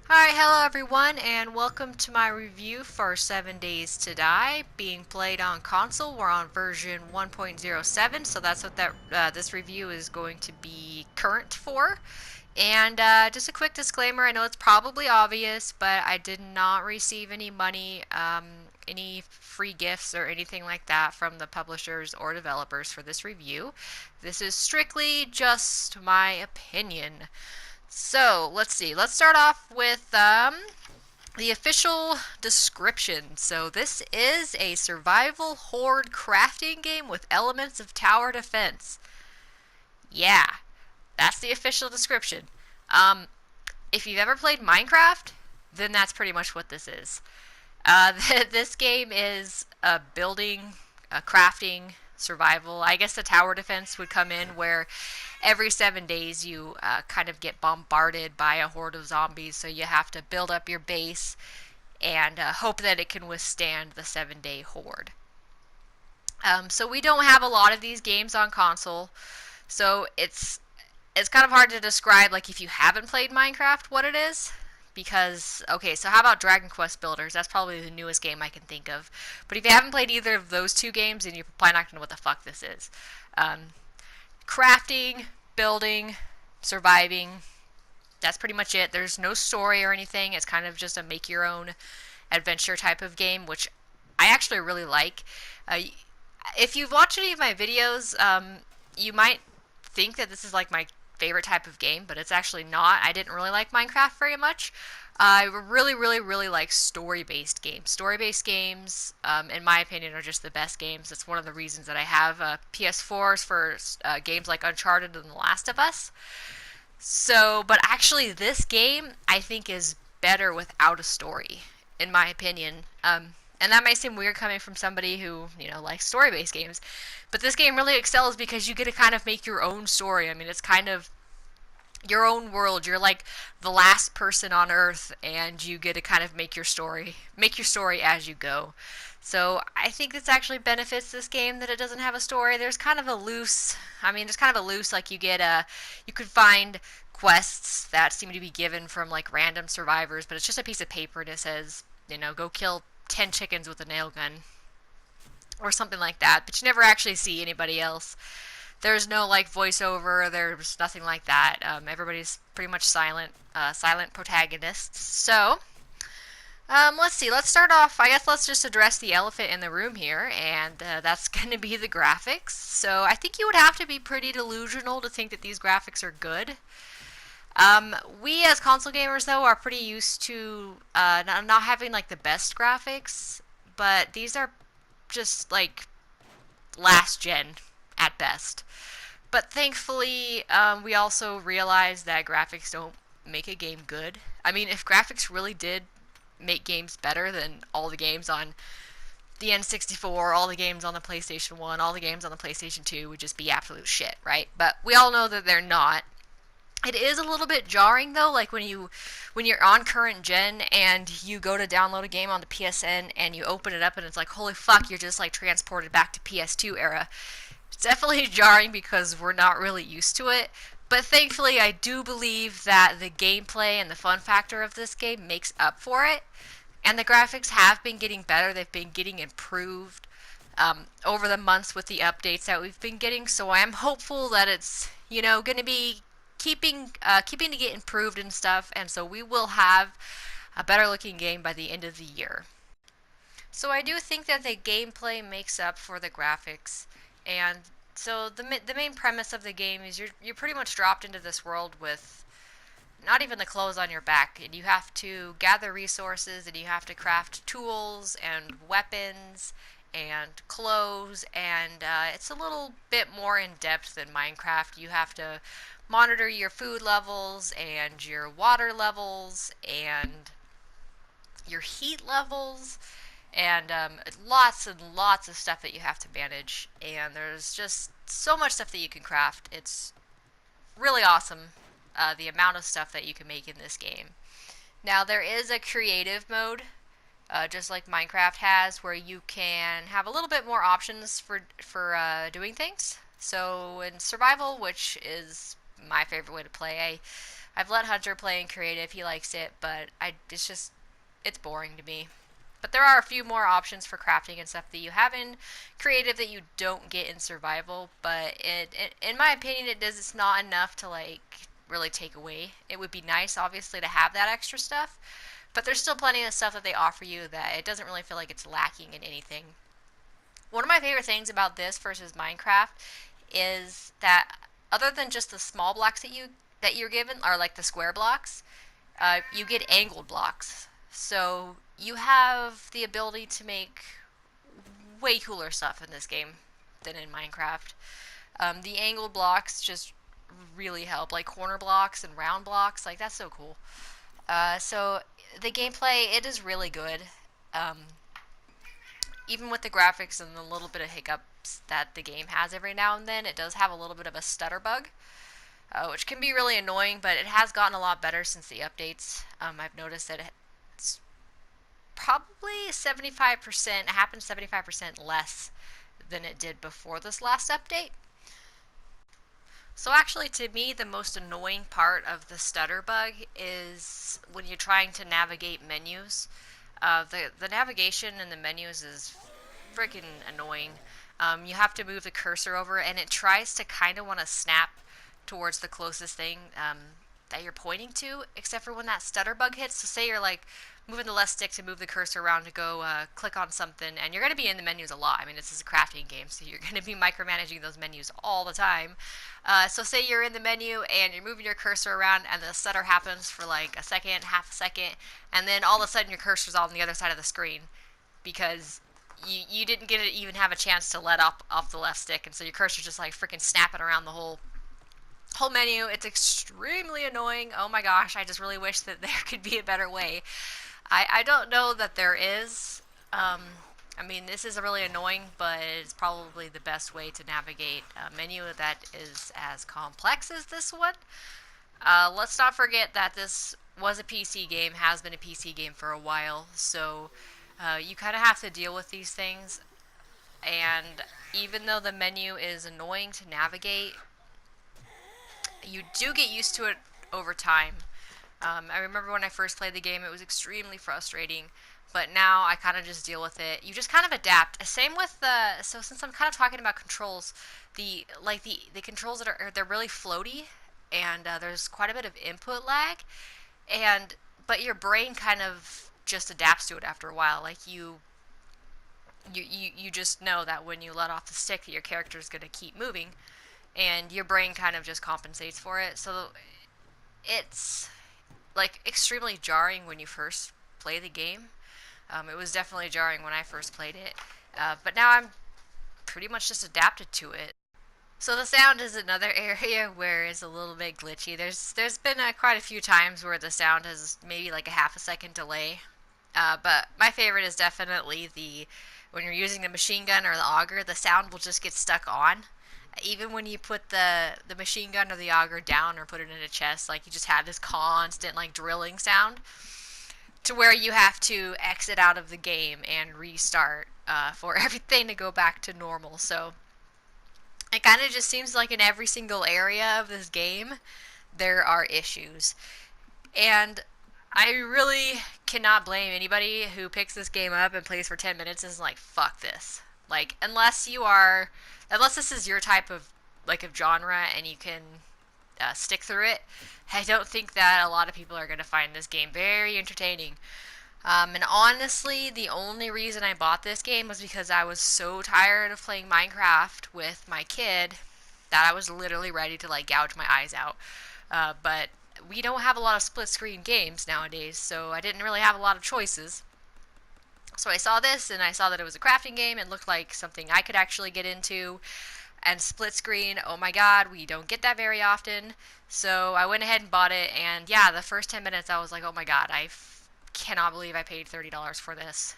Hi, hello everyone, and welcome to my review for 7 Days to Die, being played on console. We're on version 1.07, so that's what this review is going to be current for. And just a quick disclaimer, I know it's probably obvious, but I did not receive any money, any free gifts or anything like that from the publishers or developers for this review. This is strictly just my opinion. So let's see. Let's start off with the official description. So this is a survival horde crafting game with elements of tower defense. Yeah, that's the official description. Um, if you've ever played Minecraft, then that's pretty much what this is. This game is a building, a crafting, survival. I guess the tower defense would come in where every 7 days you kind of get bombarded by a horde of zombies, so you have to build up your base and hope that it can withstand the 7 day horde. So we don't have a lot of these games on console, so it's kind of hard to describe, like, if you haven't played Minecraft, what it is. Because, okay, so how about Dragon Quest Builders? That's probably the newest game I can think of. But if you haven't played either of those two games, then you're probably not going to know what the fuck this is. Um, Crafting, building, surviving, that's pretty much it. There's no story or anything. It's kind of just a make your own adventure type of game, which I actually really like. Uh, if you've watched any of my videos, you might think that this is like my favorite type of game, but it's actually not. I didn't really like Minecraft very much. I really like story-based games. Story-based games, in my opinion, are just the best games. It's one of the reasons that I have PS4s for games like Uncharted and The Last of Us. So, but actually, this game I think is better without a story, in my opinion. And that might seem weird coming from somebody who, likes story based games. But this game really excels because you get to kind of make your own story. I mean, it's kind of your own world. You're like the last person on Earth, and you get to kind of make your story as you go. So I think this actually benefits this game that it doesn't have a story. There's kind of a loose, there's kind of a loose, like, you could find quests that seem to be given from like random survivors, but it's just a piece of paper and it says, go kill 10 chickens with a nail gun or something like that. But you never actually see anybody else. There's no like voiceover. There's nothing like that. Everybody's pretty much silent protagonists. So let's see. Let's start off. I guess let's just address the elephant in the room here, and that's going to be the graphics. So I think you would have to be pretty delusional to think that these graphics are good. We as console gamers, though, are pretty used to not having like the best graphics, but these are just like last gen at best. But thankfully, we also realize that graphics don't make a game good. I mean, if graphics really did make games better, than all the games on the N64, all the games on the PlayStation 1, all the games on the PlayStation 2 would just be absolute shit, right? But we all know that they're not. It is a little bit jarring though, like when you're on current gen and you go to download a game on the PSN and you open it up and it's like, holy fuck, you're just like transported back to PS2 era. It's definitely jarring because we're not really used to it. But thankfully, I do believe that the gameplay and the fun factor of this game makes up for it. And the graphics have been getting better. They've been getting improved over the months with the updates that we've been getting. So I am hopeful that it's going to be keeping to get improved and stuff. And so we will have a better looking game by the end of the year. So I do think that the gameplay makes up for the graphics, and so the main premise of the game is you're pretty much dropped into this world with not even the clothes on your back, and you have to gather resources and you have to craft tools and weapons and clothes, and it's a little bit more in depth than Minecraft. You have to monitor your food levels and your water levels and your heat levels and lots and lots of stuff that you have to manage. And there's just so much stuff that you can craft. It's really awesome, the amount of stuff that you can make in this game. Now, there is a creative mode, just like Minecraft has, where you can have a little bit more options for doing things. So in survival, which is my favorite way to play, I've let Hunter play in creative. He likes it, but it's boring to me. But there are a few more options for crafting and stuff that you have in creative that you don't get in survival. But in my opinion, it's not enough to like really take away. It would be nice, obviously, to have that extra stuff, but there's still plenty of stuff that they offer you that it doesn't really feel like it's lacking in anything. One of my favorite things about this versus Minecraft is that other than just the small blocks that you're given, are like the square blocks, you get angled blocks. So you have the ability to make way cooler stuff in this game than in Minecraft. The angled blocks just really help, like corner blocks and round blocks. Like, that's so cool. So the gameplay, it is really good. Um, Even with the graphics and the little bit of hiccups that the game has every now and then, it does have a little bit of a stutter bug, which can be really annoying, but it has gotten a lot better since the updates. I've noticed that it's probably 75%, it happens 75% less than it did before this last update. So actually, to me, the most annoying part of the stutter bug is when you're trying to navigate menus. The navigation in the menus is freaking annoying. You have to move the cursor over, and it tries to kind of want to snap towards the closest thing that you're pointing to, except for when that stutter bug hits. So say you're like moving the left stick to move the cursor around to go click on something, and you're going to be in the menus a lot. I mean, this is a crafting game, so you're going to be micromanaging those menus all the time. So say you're in the menu and you're moving your cursor around, and the stutter happens for like a second, half a second, and then all of a sudden your cursor's on the other side of the screen because you didn't get to even have a chance to let up off the left stick, and so your cursor's just like freaking snapping around the whole menu. It's extremely annoying. Oh my gosh, I just really wish that there could be a better way. I don't know that there is. I mean, this is really annoying, but it's probably the best way to navigate a menu that is as complex as this one. Let's not forget that this was a PC game, has been a PC game for a while, so you kind of have to deal with these things. And even though the menu is annoying to navigate, you do get used to it over time. I remember when I first played the game, it was extremely frustrating, but now I kind of just deal with it. You just kind of adapt. Same with the, so since I'm kind of talking about controls, the controls they're really floaty, and there's quite a bit of input lag, but your brain kind of just adapts to it after a while. Like you just know that when you let off the stick, that your character is going to keep moving, and your brain kind of just compensates for it. So it's like extremely jarring when you first play the game. It was definitely jarring when I first played it, but now I'm pretty much just adapted to it. So the sound is another area where it's a little bit glitchy. There's been quite a few times where the sound has maybe like a half a second delay, but my favorite is definitely when you're using the machine gun or the auger, the sound will just get stuck on. Even when you put the machine gun or the auger down or put it in a chest, like you just have this constant like drilling sound to where you have to exit out of the game and restart for everything to go back to normal. So it kind of just seems like in every single area of this game there are issues. And I really cannot blame anybody who picks this game up and plays for 10 minutes and is like, fuck this. Like, unless this is your type of genre and you can stick through it, I don't think that a lot of people are going to find this game very entertaining. And honestly, the only reason I bought this game was because I was so tired of playing Minecraft with my kid that I was literally ready to like gouge my eyes out. But we don't have a lot of split screen games nowadays, so I didn't really have a lot of choices. So I saw this, and I saw that it was a crafting game. It looked like something I could actually get into. And split screen, oh my god, we don't get that very often. So I went ahead and bought it, and yeah, the first 10 minutes I was like, oh my god, cannot believe I paid $30 for this.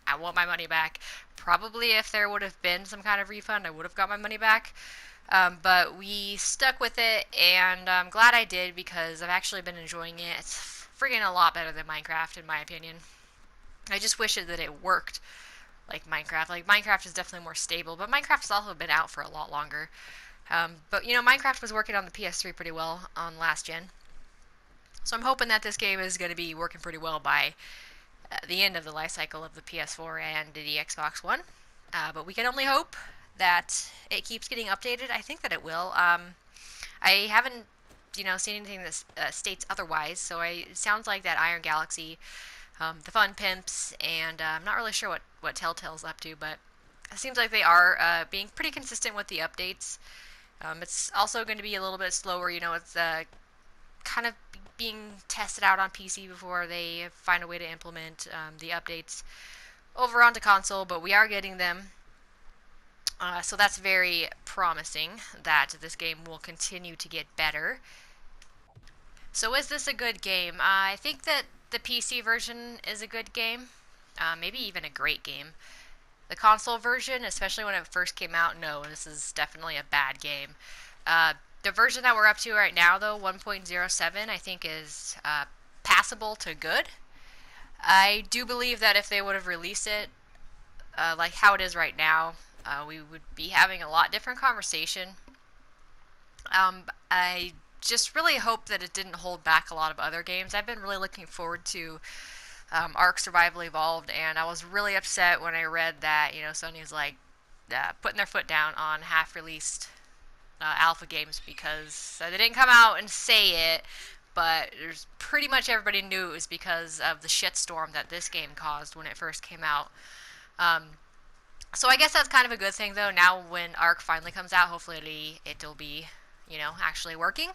I want my money back. Probably if there would have been some kind of refund, I would have got my money back. But we stuck with it, and I'm glad I did because I've actually been enjoying it. It's friggin' a lot better than Minecraft, in my opinion. I just wish that it worked like Minecraft. Like, Minecraft is definitely more stable, but Minecraft has also been out for a lot longer. But, you know, Minecraft was working on the PS3 pretty well on last gen. So I'm hoping that this game is going to be working pretty well by the end of the life cycle of the PS4 and the Xbox One. But we can only hope that it keeps getting updated. I think that it will. I haven't, seen anything that states otherwise. So it sounds like that Iron Galaxy, the Fun Pimps, and I'm not really sure what Telltale's up to, but it seems like they are being pretty consistent with the updates. It's also going to be a little bit slower. It's kind of being tested out on PC before they find a way to implement the updates over onto console, but we are getting them. So that's very promising that this game will continue to get better. So is this a good game? I think that the PC version is a good game, maybe even a great game. The console version, especially when it first came out, no, this is definitely a bad game. The version that we're up to right now, though, 1.07, I think is passable to good. I do believe that if they would have released it like how it is right now, we would be having a lot different conversation. I just really hope that it didn't hold back a lot of other games. I've been really looking forward to Ark Survival Evolved, and I was really upset when I read that Sony was like putting their foot down on half-released alpha games because they didn't come out and say it, but there's pretty much everybody knew it was because of the shitstorm that this game caused when it first came out. So I guess that's kind of a good thing, though. Now when Ark finally comes out, hopefully it'll be, actually working.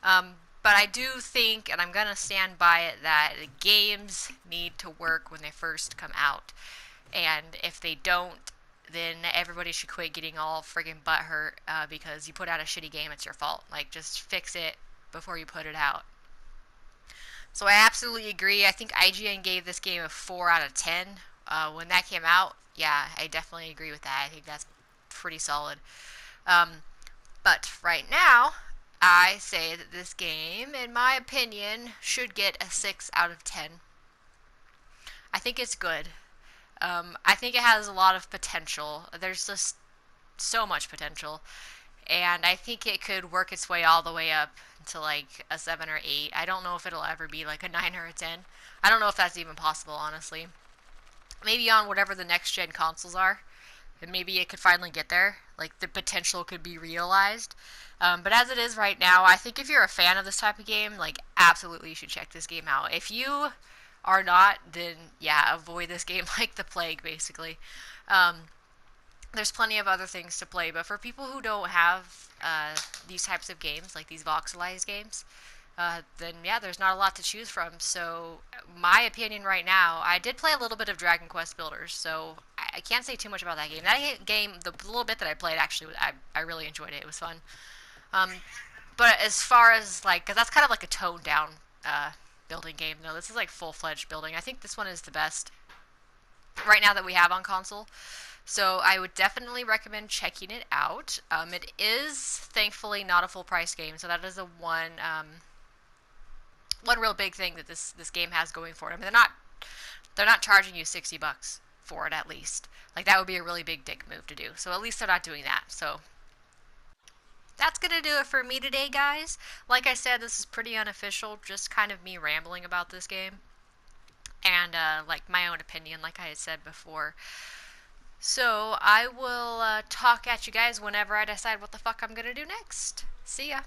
But I do think, and I'm going to stand by it, that games need to work when they first come out. And if they don't, then everybody should quit getting all friggin' butthurt because you put out a shitty game, it's your fault. Like, just fix it before you put it out. So I absolutely agree. I think IGN gave this game a 4 out of 10 when that came out. Yeah, I definitely agree with that. I think that's pretty solid. But right now, I say that this game, in my opinion, should get a 6 out of 10. I think it's good. I think it has a lot of potential. There's just so much potential. And I think it could work its way all the way up to like a 7 or 8. I don't know if it'll ever be like a 9 or a 10. I don't know if that's even possible, honestly. Maybe on whatever the next gen consoles are. And maybe it could finally get there. Like, the potential could be realized. But as it is right now, I think if you're a fan of this type of game, like, absolutely you should check this game out. If you are not, then, yeah, avoid this game like the plague, basically. There's plenty of other things to play, but for people who don't have these types of games, like these voxelized games, then yeah, there's not a lot to choose from. So my opinion right now, I did play a little bit of Dragon Quest Builders, so I can't say too much about that game. That game, the little bit that I played, actually, I really enjoyed it. It was fun. But as far as like, because that's kind of like a toned down building game. No, this is like full-fledged building. I think this one is the best right now that we have on console. So I would definitely recommend checking it out. It is thankfully not a full price game, so that is the one real big thing that this game has going for it. I mean, they're not charging you $60 for it, at least. Like, that would be a really big dick move to do. So at least they're not doing that. So that's gonna do it for me today, guys. Like I said, this is pretty unofficial, just kind of me rambling about this game and like my own opinion, like I had said before. So I will talk at you guys whenever I decide what the fuck I'm gonna do next. See ya.